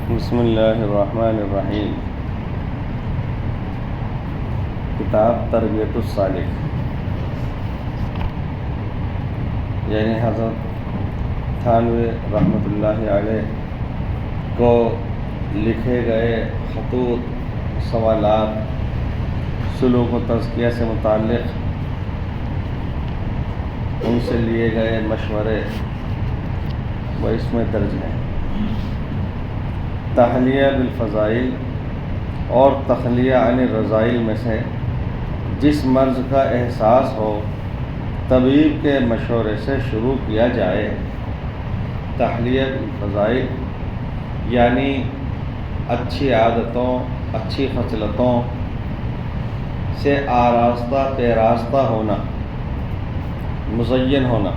بسم اللہ الرحمن الرحیم۔ کتاب تربیت السالک، یعنی حضرت تھانوی رحمۃ اللہ علیہ کو لکھے گئے خطوط، سوالات، سلوک و تزکیہ سے متعلق ان سے لیے گئے مشورے وہ اس میں درج ہیں۔ تحلیہ بالفضائل اور تخلیہ عن الرذائل میں سے جس مرض کا احساس ہو طبیب کے مشورے سے شروع کیا جائے۔ تحلیہ بالفضائل یعنی اچھی عادتوں، اچھی خصلتوں سے آراستہ پیراستہ ہونا، مزین ہونا۔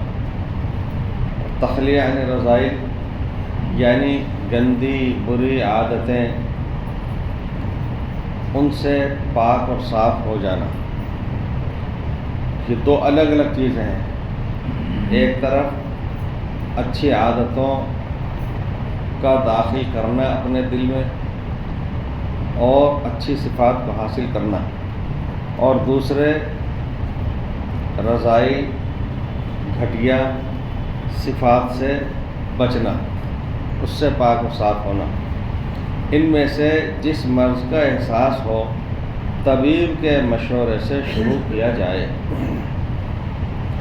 تخلیہ عن الرذائل یعنی گندی بری عادتیں، ان سے پاک اور صاف ہو جانا۔ یہ دو الگ الگ چیزیں ہیں۔ ایک طرف اچھی عادتوں کا داخل کرنا اپنے دل میں اور اچھی صفات کو حاصل کرنا، اور دوسرے رذائل، گھٹیا صفات سے بچنا، اس سے پاک و صاف ہونا۔ ان میں سے جس مرض کا احساس ہو طبیب کے مشورے سے شروع کیا جائے۔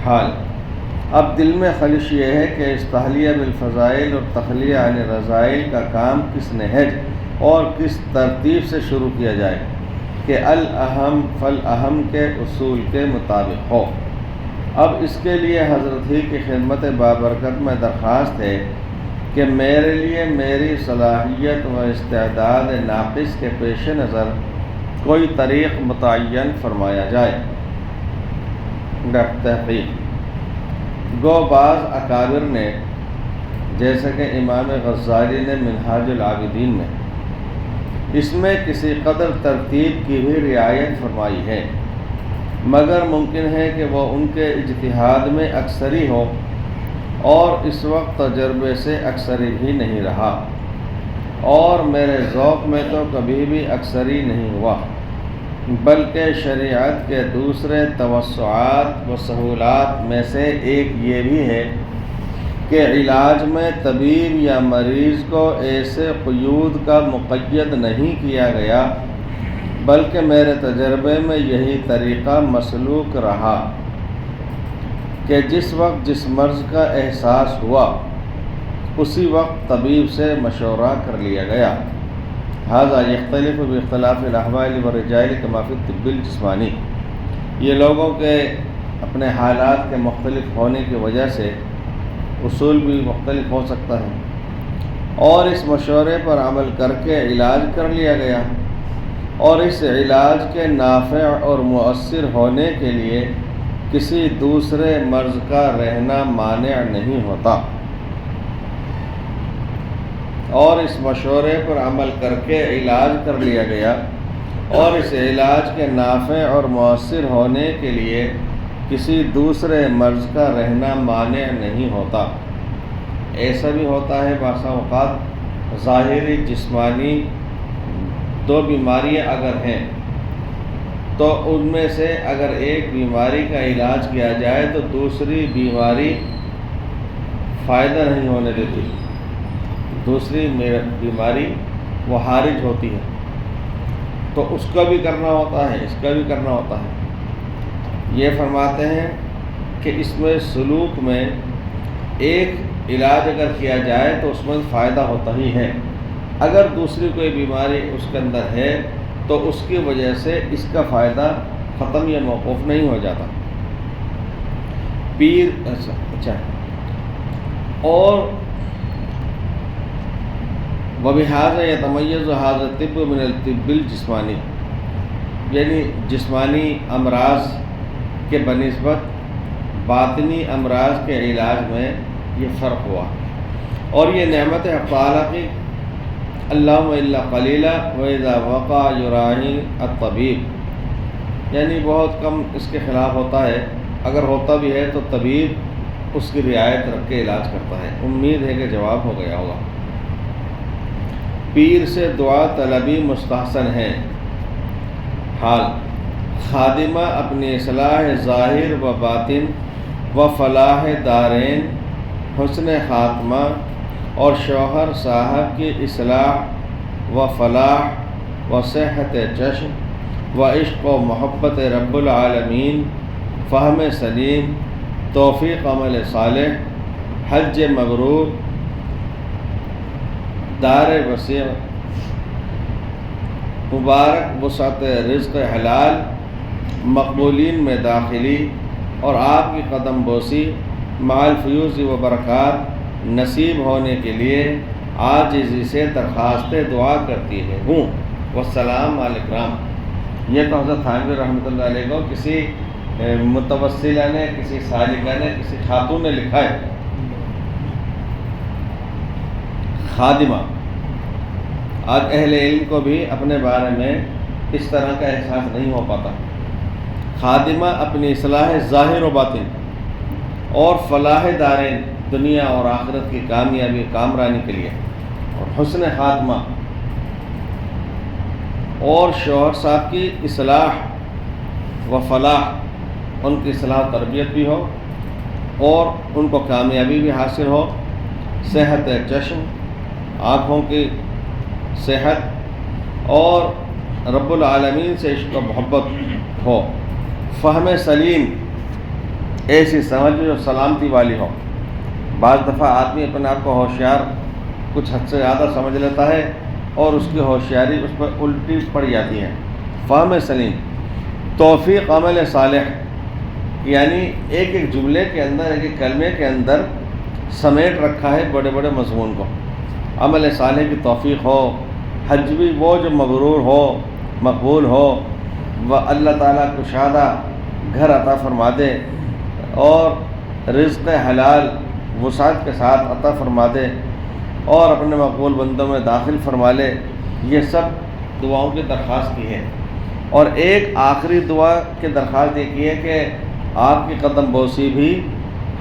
حال اب دل میں خلش یہ ہے کہ اس تحلیہ بالفضائل اور تخلیہ عن الرذائل کا کام کس نہج اور کس ترتیب سے شروع کیا جائے کہ الاہم فالاہم کے اصول کے مطابق ہو۔ اب اس کے لیے حضرت ہی کی خدمت بابرکت میں درخواست ہے کہ میرے لیے میری صلاحیت و استعداد ناقص کے پیش نظر کوئی طریق متعین فرمایا جائے۔ تحقیق گو بعض اکابر نے، جیسے کہ امام غزالی نے منہاج العابدین میں، اس میں کسی قدر ترتیب کی بھی رعایت فرمائی ہے، مگر ممکن ہے کہ وہ ان کے اجتہاد میں اکثری ہو، اور اس وقت تجربے سے اکثری بھی نہیں رہا، اور میرے ذوق میں تو کبھی بھی اکثری نہیں ہوا، بلکہ شریعت کے دوسرے توسعات و سہولات میں سے ایک یہ بھی ہے کہ علاج میں طبیب یا مریض کو ایسے قیود کا مقید نہیں کیا گیا، بلکہ میرے تجربے میں یہی طریقہ مسلوک رہا کہ جس وقت جس مرض کا احساس ہوا اسی وقت طبیب سے مشورہ کر لیا گیا۔ ھذا یختلف باختلاف الاحوال والرجال کما فی الطب الجسمانی، یہ لوگوں کے اپنے حالات کے مختلف ہونے کی وجہ سے اصول بھی مختلف ہو سکتا ہے، اور اس مشورے پر عمل کر کے علاج کر لیا گیا، اور اس علاج کے نافع اور مؤثر ہونے کے لیے کسی دوسرے مرض کا رہنا مانع نہیں ہوتا، اور اس مشورے پر عمل کر کے علاج کر لیا گیا، اور اس علاج کے نافع اور مؤثر ہونے کے لیے کسی دوسرے مرض کا رہنا مانع نہیں ہوتا۔ ایسا بھی ہوتا ہے بعض اوقات ظاہری جسمانی دو بیماریاں اگر ہیں تو ان میں سے اگر ایک بیماری کا علاج کیا جائے تو دوسری بیماری فائدہ نہیں ہونے دیتی، دوسری بیماری وہ حارج ہوتی ہے، تو اس کا بھی کرنا ہوتا ہے، اس کا بھی کرنا ہوتا ہے۔ یہ فرماتے ہیں کہ اس میں سلوک میں ایک علاج اگر کیا جائے تو اس میں فائدہ ہوتا ہی ہے، اگر دوسری کوئی بیماری اس کے اندر ہے تو اس کی وجہ سے اس کا فائدہ ختم یا موقوف نہیں ہو جاتا۔ پیر اچھا اور وبہذا یتمیز ھذا الطب من الطب الجسمانی، یعنی جسمانی امراض کے بنسبت باطنی امراض کے علاج میں یہ فرق ہوا، اور یہ نعمت حق تعالیٰ کی اللہم الا قلیلا واذا وقع یراعی الطبیب، یعنی بہت کم اس کے خلاف ہوتا ہے، اگر ہوتا بھی ہے تو طبیب اس کی رعایت رکھ کے علاج کرتا ہے۔ امید ہے کہ جواب ہو گیا ہوگا۔ پیر سے دعا طلبی مستحسن ہے۔ حال خادمہ اپنی اصلاح ظاہر و باطن و فلاح دارین، حسن خاتمہ اور شوہر صاحب کی اصلاح و فلاح و صحت چشم و عشق و محبت رب العالمین، فہم سلیم، توفیق عمل صالح، حج مبرور، دار وسیع، مبارک وسعت رزق حلال، مقبولین میں داخلی اور آپ کی قدم بوسی مع الفیوز و برکات نصیب ہونے کے لیے عاجزی سے درخواست دعا کرتی ہے ہوں۔ والسلام علیکم۔ یہ تو حضرت تھانوی رحمۃ اللہ علیہ کو کسی متوسلہ نے، کسی سالکہ نے، کسی خاتون نے لکھا ہے۔ خادمہ، آج اہل علم کو بھی اپنے بارے میں اس طرح کا احساس نہیں ہو پاتا۔ خادمہ اپنی اصلاح ظاہر و باطن اور فلاح دارین، دنیا اور آخرت کی کامیابی کامرانی کے لیے، اور حسن خاتمہ اور شوہر صاحب کی اصلاح و فلاح، ان کی اصلاح و تربیت بھی ہو اور ان کو کامیابی بھی حاصل ہو، صحت چشم، آنکھوں کی صحت اور رب العالمین سے عشق و محبت ہو، فہم سلیم، ایسی سمجھ جو سلامتی والی ہو۔ بعض دفعہ آدمی اپنے آپ کو ہوشیار کچھ حد سے زیادہ سمجھ لیتا ہے اور اس کی ہوشیاری اس پر الٹی پڑ جاتی ہے۔ فہم سلیم، توفیق عمل صالح، یعنی ایک ایک جملے کے اندر، ایک ایک کلمے کے اندر سمیٹ رکھا ہے بڑے بڑے مضمون کو۔ عمل صالح کی توفیق ہو، حج بھی وہ جو مبرور ہو، مقبول ہو، و اللہ تعالیٰ کشادہ گھر عطا فرما دے اور رزق حلال وسعت کے ساتھ عطا فرما دے اور اپنے مقبول بندوں میں داخل فرما لے، یہ سب دعاؤں کی درخواست کی ہے۔ اور ایک آخری دعا کی درخواست یہ کی ہے کہ آپ کی قدم بوسی بھی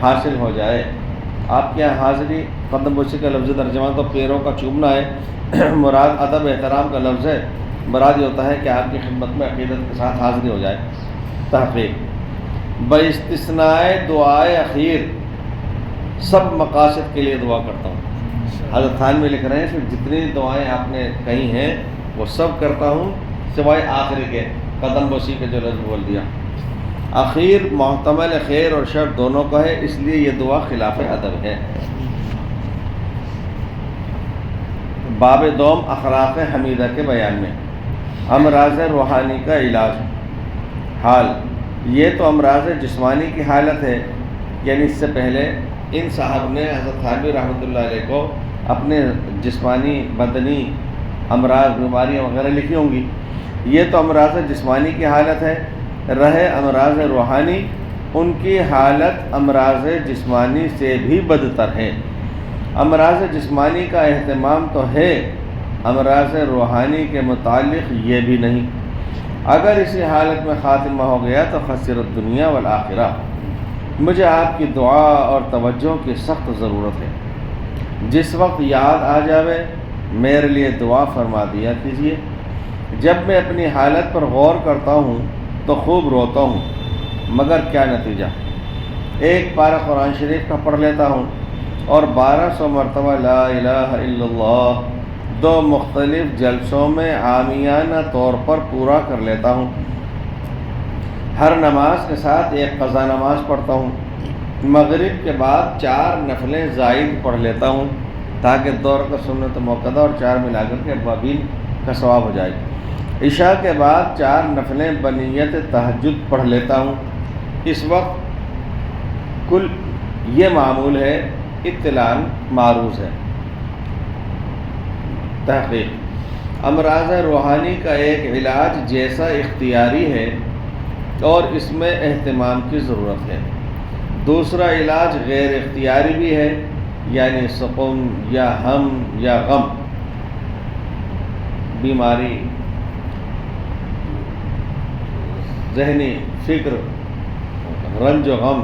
حاصل ہو جائے۔ آپ کے یہاں حاضری، قدم بوسی کا لفظ ترجمہ تو پیروں کا چومنا ہے، مراد ادب احترام کا لفظ ہے، مراد یہ ہوتا ہے کہ آپ کی خدمت میں عقیدت کے ساتھ حاضری ہو جائے۔ تحقیق، باستثناء دعائے اخیر سب مقاصد کے لیے دعا کرتا ہوں۔ حضرت تھانوی لکھ رہے ہیں کہ جتنی دعائیں آپ نے کہی ہیں وہ سب کرتا ہوں سوائے آخری کے، قدم بوسی کے جو لفظ بول دیا۔ اخیر محتمل خیر اور شر دونوں کا ہے، اس لیے یہ دعا خلاف ادب ہے۔ باب دوم اخلاق حمیدہ کے بیان میں امراض روحانی کا علاج۔ حال، یہ تو امراض جسمانی کی حالت ہے، یعنی اس سے پہلے ان صاحب نے حضرت تھانوی رحمۃ اللہ علیہ کو اپنے جسمانی بدنی امراض، بیماریاں وغیرہ لکھی ہوں گی۔ یہ تو امراض جسمانی کی حالت ہے، رہے امراض روحانی، ان کی حالت امراض جسمانی سے بھی بدتر ہے۔ امراض جسمانی کا اہتمام تو ہے، امراض روحانی کے متعلق یہ بھی نہیں۔ اگر اسی حالت میں خاتمہ ہو گیا تو خسر الدنیا والآخرہ۔ مجھے آپ کی دعا اور توجہ کی سخت ضرورت ہے۔ جس وقت یاد آ جاوے میرے لیے دعا فرما دیا کیجیے۔ جب میں اپنی حالت پر غور کرتا ہوں تو خوب روتا ہوں، مگر کیا نتیجہ؟ ایک پارہ قرآن شریف کا پڑھ لیتا ہوں اور 1200 مرتبہ لا الہ الا اللہ 2 مختلف جلسوں میں عامیانہ طور پر پورا کر لیتا ہوں۔ ہر نماز کے ساتھ ایک قضا نماز پڑھتا ہوں۔ مغرب کے بعد 4 نفلیں زائد پڑھ لیتا ہوں تاکہ 2 رکعت سنت موقدہ اور 4 ملا کر کے ابوابین کا ثواب ہو جائے۔ عشاء کے بعد 4 نفلیں بنیت تہجد پڑھ لیتا ہوں۔ اس وقت کل یہ معمول ہے، اطلاعاً معروض ہے۔ تحقیق، امراض روحانی کا ایک علاج جیسا اختیاری ہے اور اس میں اہتمام کی ضرورت ہے، دوسرا علاج غیر اختیاری بھی ہے، یعنی سقم یا ہم یا غم، بیماری، ذہنی فکر، رنج و غم۔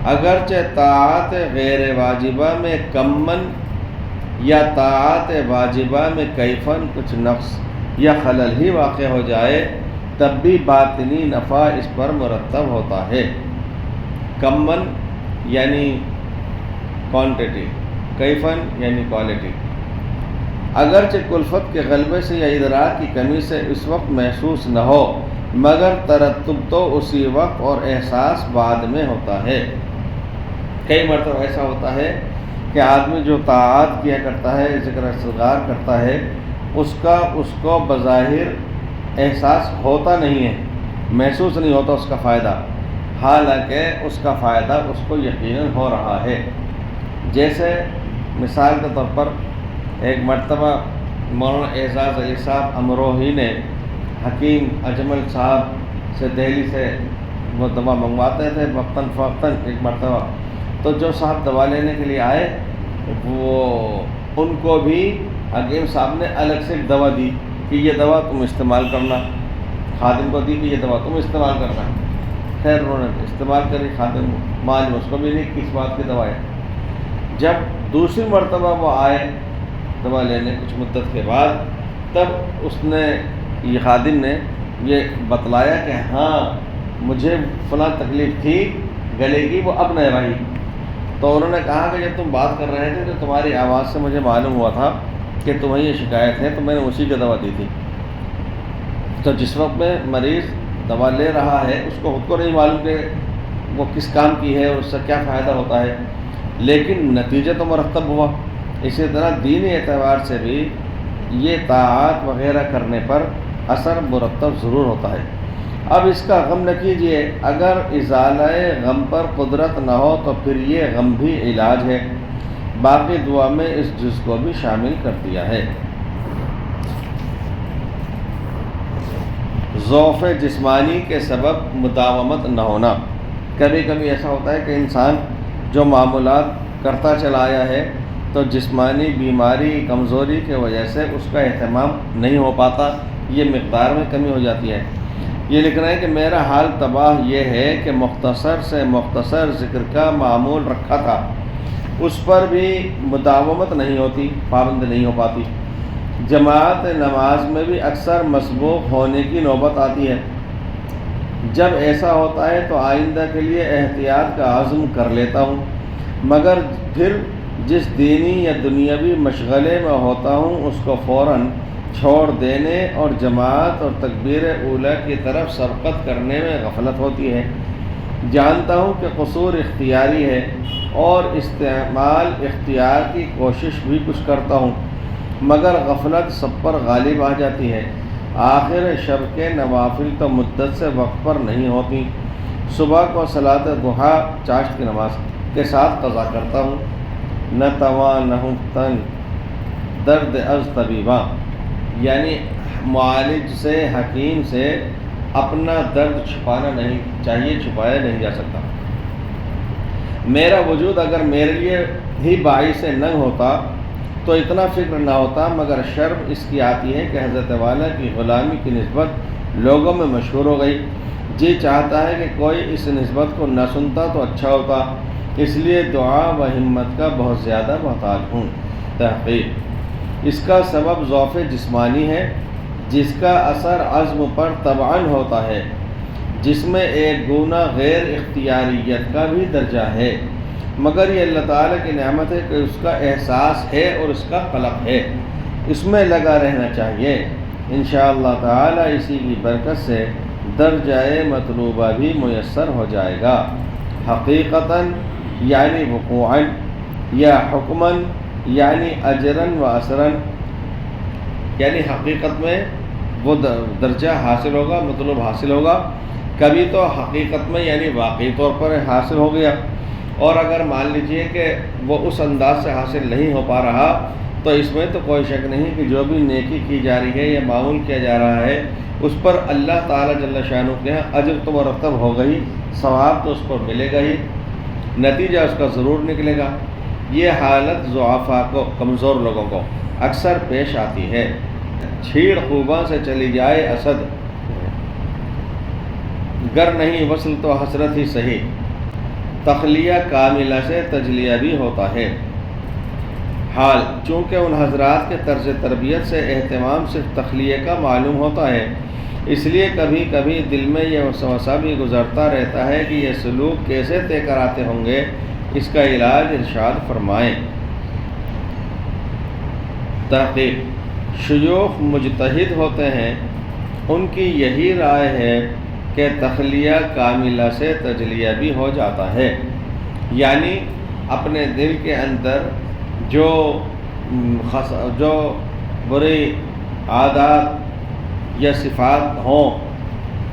اگرچہ طاعت غیر واجبہ میں کماً یا طاعات واجبہ میں کیفاً کچھ نقص یا خلل ہی واقع ہو جائے تب بھی باطنی نفع اس پر مرتب ہوتا ہے۔ کمن یعنی کوانٹٹی، کیفاً یعنی کوالٹی۔ اگرچہ کلفت کے غلبے سے یا ادراک کی کمی سے اس وقت محسوس نہ ہو، مگر ترتب تو اسی وقت اور احساس بعد میں ہوتا ہے۔ کئی مرتبہ ایسا ہوتا ہے کہ آدمی جو طاعات کیا کرتا ہے، ذکر استغفار کرتا ہے، اس کو بظاہر احساس ہوتا نہیں ہے، محسوس نہیں ہوتا اس کا فائدہ، حالانکہ اس کا فائدہ اس کو یقیناً ہو رہا ہے۔ جیسے مثال کے طور پر ایک مرتبہ مولانا اعزاز علی صاحب امروہی نے حکیم اجمل صاحب سے دہلی سے وہ دوا منگواتے تھے وقتاً فوقتاً ایک مرتبہ، تو جو صاحب دوا لینے کے لیے آئے وہ ان کو بھی حکیم صاحب نے الگ سے ایک دوا دی کہ یہ دوا تم استعمال کرنا، خادم کو دی کہ یہ دوا تم استعمال کرنا۔ خیر انہوں نے استعمال کری، خادم معلوم اس کو بھی نہیں کس بات کی دوا ہے۔ جب دوسری مرتبہ وہ آئے دوا لینے کچھ مدت کے بعد، تب اس نے یہ خادم نے یہ بتلایا کہ ہاں مجھے فلاں تکلیف تھی گلے کی، وہ اب نہیں رہی۔ تو انہوں نے کہا کہ جب تم بات کر رہے تھے تو تمہاری آواز سے مجھے معلوم ہوا تھا کہ تمہیں یہ شکایت ہے، تو میں نے اسی کی دوا دی تھی۔ تو جس وقت میں مریض دوا لے رہا ہے اس کو خود کو نہیں معلوم کہ وہ کس کام کی ہے اور اس سے کیا فائدہ ہوتا ہے، لیکن نتیجہ تو مرتب ہوا۔ اسی طرح دینی اعتبار سے بھی یہ طاعات وغیرہ کرنے پر اثر مرتب ضرور ہوتا ہے۔ اب اس کا غم نہ کیجیے، اگر ازالہ غم پر قدرت نہ ہو تو پھر یہ غم بھی علاج ہے۔ باقی دعا میں اس جز کو بھی شامل کر دیا ہے۔ ضعف جسمانی کے سبب مداومت نہ ہونا۔ کبھی کبھی ایسا ہوتا ہے کہ انسان جو معمولات کرتا چلا آیا ہے تو جسمانی بیماری کمزوری کی وجہ سے اس کا اہتمام نہیں ہو پاتا، یہ مقدار میں کمی ہو جاتی ہے۔ یہ لکھ رہے ہیں کہ میرا حال تباہ یہ ہے کہ مختصر سے مختصر ذکر کا معمول رکھا تھا، اس پر بھی مداومت نہیں ہوتی، پابند نہیں ہو پاتی۔ جماعت نماز میں بھی اکثر مسبوق ہونے کی نوبت آتی ہے۔ جب ایسا ہوتا ہے تو آئندہ کے لیے احتیاط کا عزم کر لیتا ہوں، مگر پھر جس دینی یا دنیاوی مشغلے میں ہوتا ہوں اس کو فوراً چھوڑ دینے اور جماعت اور تکبیر اولیٰ کی طرف سبقت کرنے میں غفلت ہوتی ہے۔ جانتا ہوں کہ قصور اختیاری ہے اور استعمال اختیار کی کوشش بھی کچھ کرتا ہوں، مگر غفلت سب پر غالب آ جاتی ہے۔ آخر شب کے نوافل تو مدت سے وقت پر نہیں ہوتی۔ صبح کو صلاۃ ضحیٰ چاشت کی نماز کے ساتھ قضا کرتا ہوں۔ نہ تواں نہ تن درد از طبیباں، یعنی معالج سے حکیم سے اپنا درد چھپانا نہیں چاہیے، چھپایا نہیں جا سکتا۔ میرا وجود اگر میرے لیے ہی باعث ننگ ہوتا تو اتنا فکر نہ ہوتا، مگر شرم اس کی آتی ہے کہ حضرت والا کی غلامی کی نسبت لوگوں میں مشہور ہو گئی۔ جی چاہتا ہے کہ کوئی اس نسبت کو نہ سنتا تو اچھا ہوتا، اس لیے دعا و ہمت کا بہت زیادہ محتاج ہوں۔ تحقیق اس کا سبب ضعف جسمانی ہے، جس کا اثر عزم پر طبعاً ہوتا ہے، جس میں ایک گونا غیر اختیاریت کا بھی درجہ ہے، مگر یہ اللہ تعالیٰ کی نعمت ہے کہ اس کا احساس ہے اور اس کا قلق ہے، اس میں لگا رہنا چاہیے۔ انشاءاللہ تعالیٰ اسی کی برکت سے درجۂ مطلوبہ بھی میسر ہو جائے گا، حقیقتاً یعنی وقوعاً، یا حکماً یعنی اجراً و اثراً، یعنی حقیقت میں وہ درجہ حاصل ہوگا، مطلوب حاصل ہوگا۔ کبھی تو حقیقت میں یعنی واقعی طور پر حاصل ہو گیا، اور اگر مان لیجئے کہ وہ اس انداز سے حاصل نہیں ہو پا رہا تو اس میں تو کوئی شک نہیں کہ جو بھی نیکی کی جا رہی ہے یا معمول کیا جا رہا ہے اس پر اللہ تعالیٰ جل شانہ کے یہاں اجر تو مرتب ہوگا ہی، ثواب تو اس پر ملے گا ہی، نتیجہ اس کا ضرور نکلے گا۔ یہ حالت ضعفاء کو، کمزور لوگوں کو اکثر پیش آتی ہے۔ چھیڑ خوباں سے چلی جائے اسد، گر نہیں وصل تو حسرت ہی صحیح، تخلیہ کاملہ سے تجلیہ بھی ہوتا ہے۔ حال چونکہ ان حضرات کے طرز تربیت سے اہتمام صرف تخلیہ کا معلوم ہوتا ہے، اس لیے کبھی کبھی دل میں یہ وسوسہ بھی گزرتا رہتا ہے کہ یہ سلوک کیسے طے کراتے ہوں گے، اس کا علاج ارشاد فرمائیں۔ تحقیق شیوخ مجتہد ہوتے ہیں، ان کی یہی رائے ہے کہ تخلیہ کاملہ سے تجلیہ بھی ہو جاتا ہے، یعنی اپنے دل کے اندر جو بری عادات یا صفات ہوں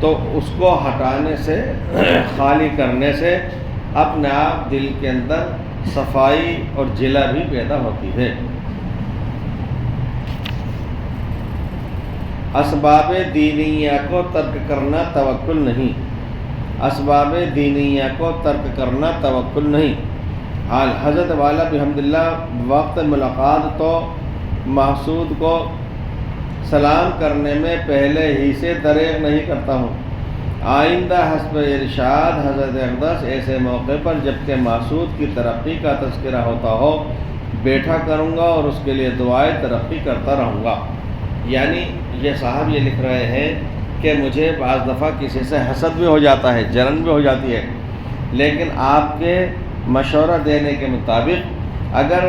تو اس کو ہٹانے سے، خالی کرنے سے اپنے آپ دل کے اندر صفائی اور جلا بھی پیدا ہوتی ہے۔ اسباب دینیہ کو ترک کرنا توکل نہیں، اسباب دینیہ کو ترک کرنا توکل نہیں۔ حال حضرت والا بحمداللہ وقت ملاقات تو محسود کو سلام کرنے میں پہلے ہی سے دریغ نہیں کرتا ہوں، آئندہ حسب ارشاد حضرت اقدس ایسے موقع پر جبکہ محسود کی ترقی کا تذکرہ ہوتا ہو بیٹھا کروں گا اور اس کے لیے دعائیں ترقی کرتا رہوں گا۔ یعنی یہ صاحب یہ لکھ رہے ہیں کہ مجھے بعض دفعہ کسی سے حسد بھی ہو جاتا ہے، جلن بھی ہو جاتی ہے، لیکن آپ کے مشورہ دینے کے مطابق اگر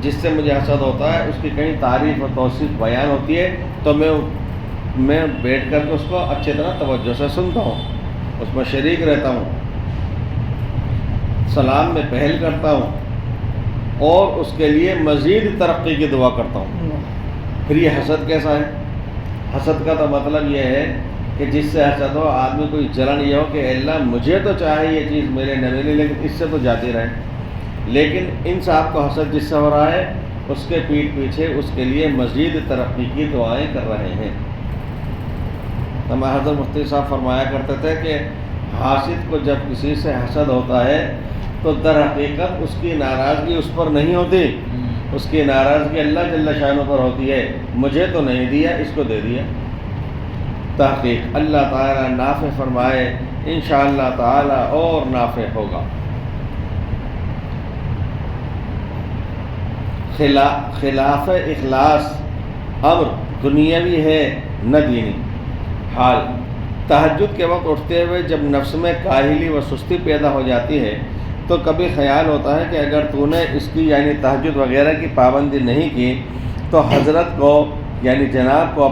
جس سے مجھے حسد ہوتا ہے اس کی کہیں تعریف و توصیف بیان ہوتی ہے تو میں بیٹھ کر کے اس کو اچھی طرح توجہ سے سنتا ہوں، اس میں شریک رہتا ہوں، سلام میں پہل کرتا ہوں اور اس کے لیے مزید ترقی کی دعا کرتا ہوں۔ پھر یہ حسد کیسا ہے؟ حسد کا تو مطلب یہ ہے کہ جس سے حسد ہو آدمی کوئی جلن یہ ہو کہ اے اللہ مجھے تو چاہے یہ چیز میرے نہ ملے لیکن اس سے تو جاتی رہے، لیکن ان صاحب کو حسد جس سے ہو رہا ہے اس کے پیٹھ پیچھے اس کے لیے مزید ترقی کی دعائیں کر رہے ہیں۔ ہمارے حضرت مفتی صاحب فرمایا کرتے تھے کہ حاسد کو جب کسی سے حسد ہوتا ہے تو در حقیقت اس کی ناراضگی اس پر نہیں ہوتی، اس کی ناراضگی اللہ جل شانہ پر ہوتی ہے، مجھے تو نہیں دیا اس کو دے دیا۔ تحقیق اللہ تعالیٰ نافع فرمائے، انشاءاللہ تعالیٰ اور نافع ہوگا۔ خلاف اخلاص امر دنیاوی ہے نہ دینی۔ حال تہجد کے وقت اٹھتے ہوئے جب نفس میں کاہلی و سستی پیدا ہو جاتی ہے تو کبھی خیال ہوتا ہے کہ اگر تو نے اس کی یعنی تہجد وغیرہ کی پابندی نہیں کی تو حضرت کو یعنی جناب کو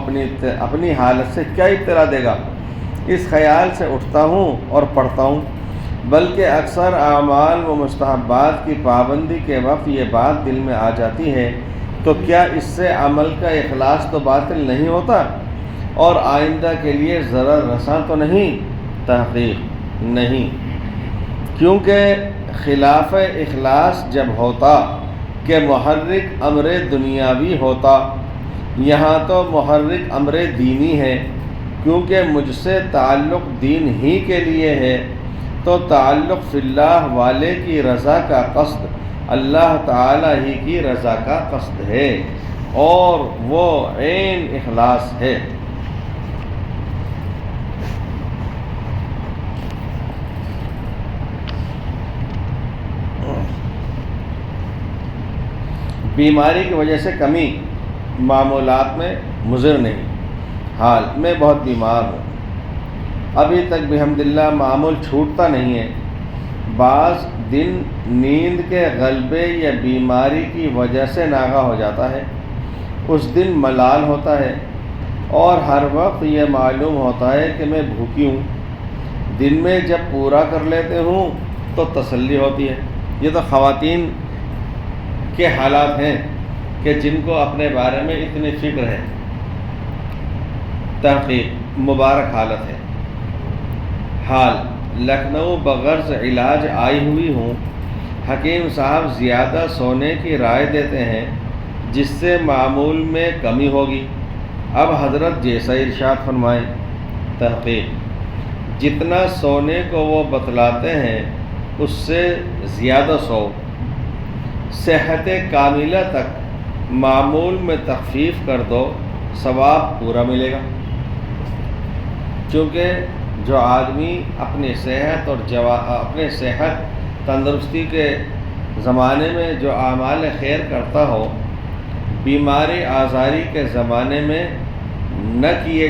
اپنی حالت سے کیا اطلاع دے گا۔ اس خیال سے اٹھتا ہوں اور پڑھتا ہوں، بلکہ اکثر اعمال و مستحبات کی پابندی کے وقت یہ بات دل میں آ جاتی ہے تو کیا اس سے عمل کا اخلاص تو باطل نہیں ہوتا اور آئندہ کے لیے ضرر رساں تو نہیں؟ تحقیق نہیں، کیونکہ خلاف اخلاص جب ہوتا کہ محرک امر دنیاوی ہوتا، یہاں تو محرک امر دینی ہے، کیونکہ مجھ سے تعلق دین ہی کے لیے ہے تو تعلق فی اللہ والے کی رضا کا قصد اللہ تعالی ہی کی رضا کا قصد ہے اور وہ عین اخلاص ہے۔ بیماری کی وجہ سے کمی معمولات میں مضر نہیں۔ حال میں بہت بیمار ہوں، ابھی تک بحمداللہ معمول چھوٹتا نہیں ہے، بعض دن نیند کے غلبے یا بیماری کی وجہ سے ناغہ ہو جاتا ہے، اس دن ملال ہوتا ہے اور ہر وقت یہ معلوم ہوتا ہے کہ میں بھوکی ہوں، دن میں جب پورا کر لیتے ہوں تو تسلی ہوتی ہے۔ یہ تو خواتین کے حالات ہیں کہ جن کو اپنے بارے میں اتنی فکر ہے۔ تحقیق مبارک حالت ہے۔ حال لکھنؤ بغرض علاج آئی ہوئی ہوں، حکیم صاحب زیادہ سونے کی رائے دیتے ہیں جس سے معمول میں کمی ہوگی، اب حضرت جیسا ارشاد فرمائیں۔ تحقیق جتنا سونے کو وہ بتلاتے ہیں اس سے زیادہ سو، صحت کاملہ تک معمول میں تخفیف کر دو، ثواب پورا ملے گا، چونکہ جو آدمی اپنی صحت اور اپنے صحت تندرستی کے زمانے میں جو اعمال خیر کرتا ہو، بیماری آزاری کے زمانے میں نہ کیے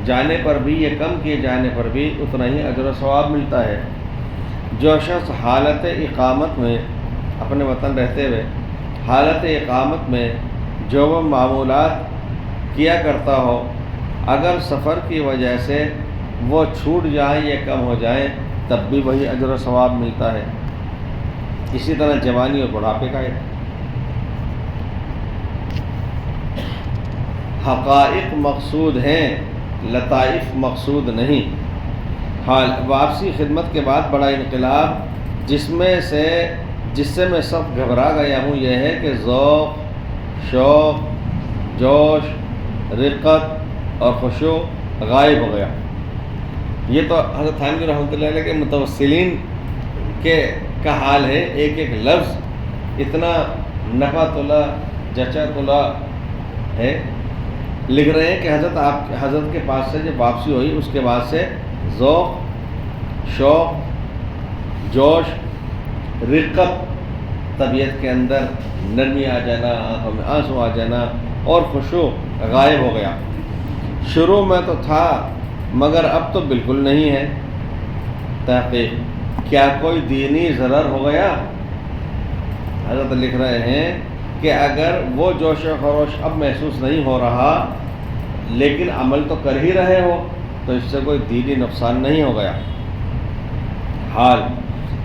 جانے پر بھی، یہ کم کیے جانے پر بھی اتنا ہی اجر و ثواب ملتا ہے۔ جو شخص حالت اقامت میں، اپنے وطن رہتے ہوئے حالت اقامت میں جو وہ معمولات کیا کرتا ہو، اگر سفر کی وجہ سے وہ چھوٹ جائیں یا کم ہو جائیں تب بھی وہی اجر و ثواب ملتا ہے۔ اسی طرح جوانی اور بڑھاپے کا ہے۔ حقائق مقصود ہیں، لطائف مقصود نہیں۔ حال واپسی خدمت کے بعد بڑا انقلاب جس سے میں سخت گھبرا گیا ہوں یہ ہے کہ ذوق، شوق، جوش، رقت اور خشوع غائب ہو گیا۔ یہ تو حضرت تھانوی رحمۃ اللہ علیہ کے متوسلین کا حال ہے۔ ایک ایک لفظ اتنا نفع طلع جچا طلع ہے، لکھ رہے ہیں کہ حضرت کے پاس سے جب واپسی ہوئی اس کے بعد سے ذوق، شوق، جوش، رقت، طبیعت کے اندر نرمی آ جانا، آنکھوں میں آنسو آ جانا اور خشوع غائب ہو گیا۔ شروع میں تو تھا مگر اب تو بالکل نہیں ہے۔ تحقیق، کیا کوئی دینی ضرر ہو گیا؟ حضرت لکھ رہے ہیں کہ اگر وہ جوش و خروش اب محسوس نہیں ہو رہا لیکن عمل تو کر ہی رہے ہو تو اس سے کوئی دینی نقصان نہیں ہو گیا۔ حال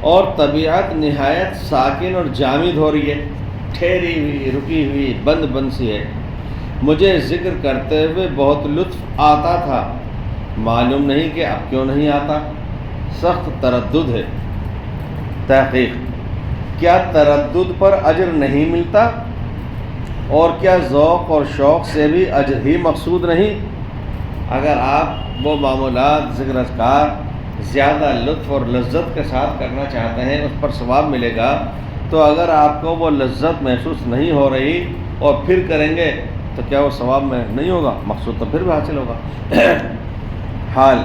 اور طبیعت نہایت ساکن اور جامد ہو رہی ہے، ٹھہری ہوئی، رکی ہوئی، بند سی ہے۔ مجھے ذکر کرتے ہوئے بہت لطف آتا تھا، معلوم نہیں کہ اب کیوں نہیں آتا، سخت تردد ہے۔ تحقیق، کیا تردد پر اجر نہیں ملتا؟ اور کیا ذوق اور شوق سے بھی اجر ہی مقصود نہیں؟ اگر آپ وہ معمولات، ذکر اذکار زیادہ لطف اور لذت کے ساتھ کرنا چاہتے ہیں اس پر ثواب ملے گا، تو اگر آپ کو وہ لذت محسوس نہیں ہو رہی اور پھر کریں گے تو کیا وہ ثواب میں نہیں ہوگا؟ مقصود تو پھر بھی حاصل ہوگا۔ حال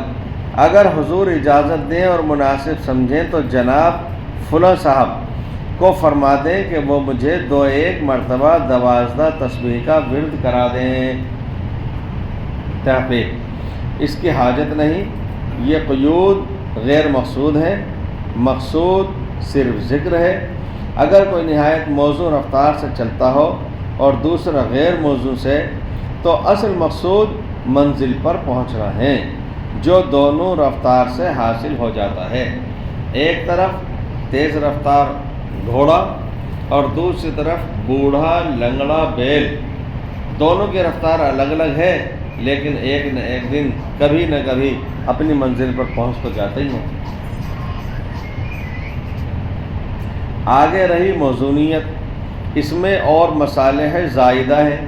اگر حضور اجازت دیں اور مناسب سمجھیں تو جناب فلاں صاحب کو فرما دیں کہ وہ مجھے 2-1 مرتبہ 12 تسبیح کا ورد کرا دیں۔ تحقیق، اس کی حاجت نہیں، یہ قیود غیر مقصود ہے، مقصود صرف ذکر ہے۔ اگر کوئی نہایت موزوں رفتار سے چلتا ہو اور دوسرا غیر موزوں سے تو اصل مقصود منزل پر پہنچنا ہے جو دونوں رفتار سے حاصل ہو جاتا ہے۔ ایک طرف تیز رفتار گھوڑا اور دوسری طرف بوڑھا لنگڑا بیل، دونوں کی رفتار الگ الگ ہے لیکن ایک نہ ایک دن کبھی نہ کبھی اپنی منزل پر پہنچ تو جاتے ہی ہیں۔ آگے رہی موزونیت، اس میں اور مصالح زائدہ ہیں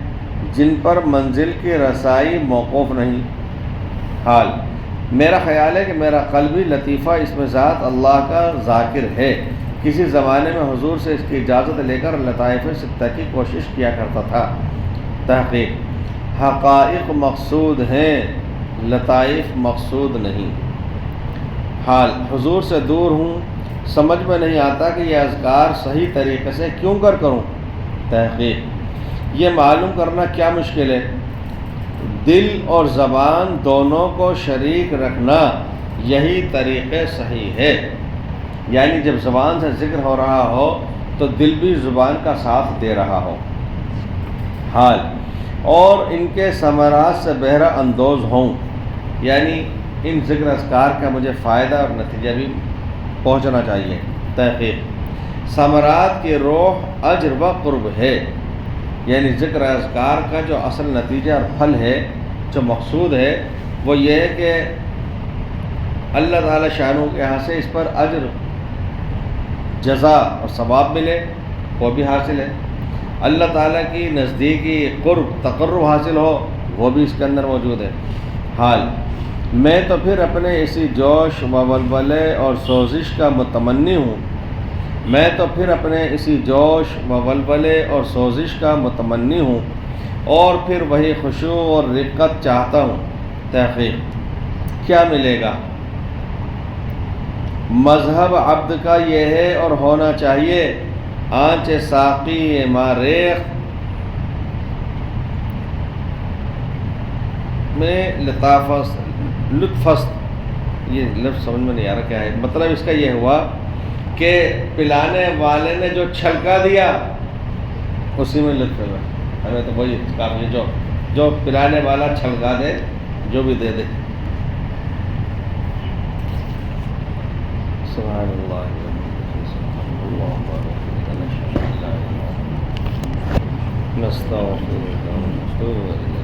جن پر منزل کی رسائی موقوف نہیں۔ حال میرا خیال ہے کہ میرا قلبی لطیفہ اس میں ذات اللہ کا ذاکر ہے۔ کسی زمانے میں حضور سے اس کی اجازت لے کر لطائف ستہ کی کوشش کیا کرتا تھا۔ تحقیق، حقائق مقصود ہیں، لطائف مقصود نہیں۔ حال حضور سے دور ہوں، سمجھ میں نہیں آتا کہ یہ اذکار صحیح طریقے سے کیوں کروں۔ تحقیق، یہ معلوم کرنا کیا مشکل ہے؟ دل اور زبان دونوں کو شریک رکھنا یہی طریقے صحیح ہے، یعنی جب زبان سے ذکر ہو رہا ہو تو دل بھی زبان کا ساتھ دے رہا ہو۔ حال اور ان کے ثمرات سے بہرہ اندوز ہوں، یعنی ان ذکر اذکار کا مجھے فائدہ اور نتیجہ بھی پہنچنا چاہیے۔ تحقیق، ثمرات کی روح اجر و قرب ہے، یعنی ذکر اذکار کا جو اصل نتیجہ اور پھل ہے، جو مقصود ہے وہ یہ ہے کہ اللہ تعالی شانہ کے یہاں سے اس پر اجر، جزا اور ثواب ملے، وہ بھی حاصل ہے۔ اللہ تعالیٰ کی نزدیکی، قرب، تقرب حاصل ہو، وہ بھی اس کے اندر موجود ہے۔ حال میں تو پھر اپنے اسی جوش و ولولے اور سوزش کا متمنی ہوں، میں تو پھر اپنے اسی جوش و ولولے اور سوزش کا متمنی ہوں اور پھر وہی خشوع اور رقت چاہتا ہوں۔ تحقیق، کیا ملے گا؟ مذہب عبد کا یہ ہے اور ہونا چاہیے آنچ ساقی ماریخ میں لطفست، یہ لفظ سمجھ میں نہیں آ رہا کیا ہے مطلب اس کا. یہ ہوا کہ پلانے والے نے جو چھلکا دیا اسی میں لطف ہے. ہمیں تو وہی کافی جو پلانے والا چھلکا دے، جو بھی دے دے. سبحان اللہ نستغفرک ونتوب الیک.